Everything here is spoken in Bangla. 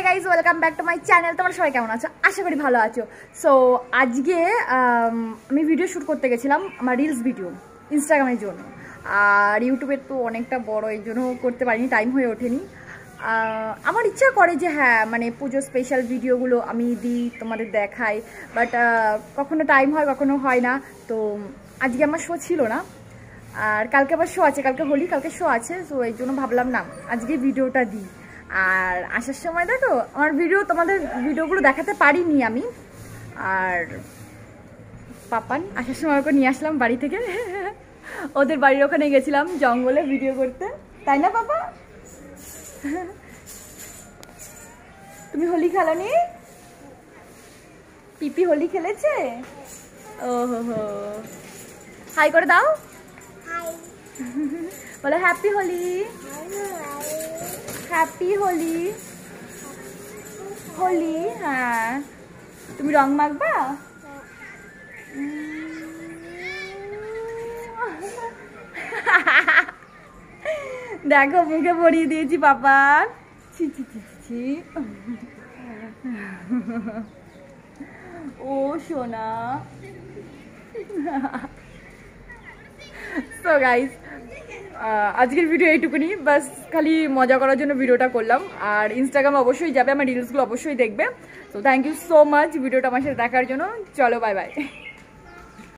Guys, welcome back to my channel. তোমরা সবাই কেমন আছো? আশা করি ভালো আছো। সো আজকে আমি ভিডিও শ্যুট করতে গেছিলাম, আমার রিলস ভিডিও ইনস্টাগ্রামের জন্য। আর ইউটিউবের তো অনেকটা বড়, এই জন্য করতে পারিনি, টাইম হয়ে ওঠেনি। আমার ইচ্ছা করে যে হ্যাঁ মানে পুজো স্পেশাল ভিডিওগুলো আমি দিই, তোমাদের দেখাই, বাট কখনো টাইম হয় কখনো হয় না। তো আজকে আমার শো ছিল না, আর কালকে আবার শো আছে, কালকে হোলি, কালকে শো আছে। সো এই জন্য ভাবলাম না আজকে ভিডিওটা দিই। আর আসার সময় দেখো আমার ভিডিও, তোমাদের ভিডিওগুলো দেখাতে পারিনি আমি। আর পাপান আসার সময় ওকে নিয়ে আসলাম বাড়ি থেকে, ওদের বাড়ির ওখানে গেছিলাম জঙ্গলে ভিডিও করতে, তাই না পাপা? তুমি হোলি খেলোনি? পিপি হোলি খেলেছে? ও হো হো, হাই করে দাও, বলো হ্যাপি হোলি। হ্যাপি হোলি। হোলি, হ্যাঁ। তুমি রং মাখবা? দেখো মুখে পরিয়ে দিয়েছি পাপার। ছি ছি ছি ছি, ও সোনা। সো গাইস, আজকের ভিডিও এইটুকুনি, বাস খালি মজা করার জন্য ভিডিওটা করলাম। আর ইনস্টাগ্রামে অবশ্যই যাবে, আমার রিলসগুলো অবশ্যই দেখবে। তো থ্যাংক ইউ সো মাচ ভিডিওটা আমার সাথে দেখার জন্য। চলো বাই বাই।